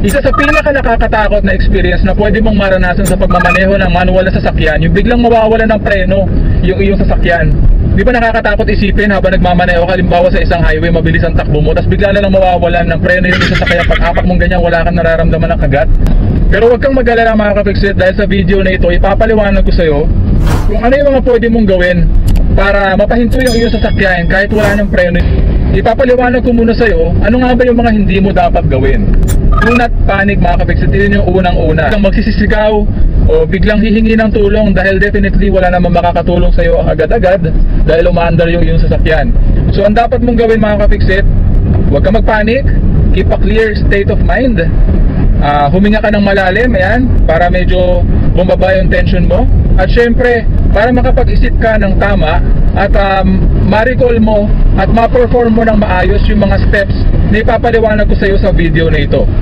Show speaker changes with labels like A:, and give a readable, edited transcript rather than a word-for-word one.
A: Isa sa pinaka nakakatakot na experience na pwede mong maranasan sa pagmamaneho ng manual na sasakyan, yung biglang mawawala ng preno yung iyong sasakyan. Di ba nakakatakot isipin habang nagmamaneho ka, halimbawa sa isang highway, mabilis ang takbo mo, tapos bigla na lang mawawalan ng preno yung sasakyan, pag-apak mong ganyan, wala kang nararamdaman ng kagat. Pero huwag kang mag-alala mga ka-fixit, dahil sa video na ito, ipapaliwanag ko sa'yo kung ano yung mga pwede mong gawin para mapahinto yung iyong sasakyan kahit wala ng preno. Ipapaliwanag ko muna sa'yo, ano nga ba yung mga hindi mo dapat gawin. Do not panic mga ka-fixit, yun yung unang-una. Kung magsisisigaw o biglang hihingi ng tulong dahil definitely wala namang makakatulong sa'yo agad-agad dahil umaandar yung iyong sasakyan. So ang dapat mong gawin mga ka-fixit, huwag kang magpanik, keep a clear state of mind. Huminga ka ng malalim, ayan, para medyo bumaba yung tension mo. At syempre, para makapag-isip ka ng tama at ma-recall mo at ma-perform mo ng maayos yung mga steps na ipapaliwanag ko sa iyo sa video na ito.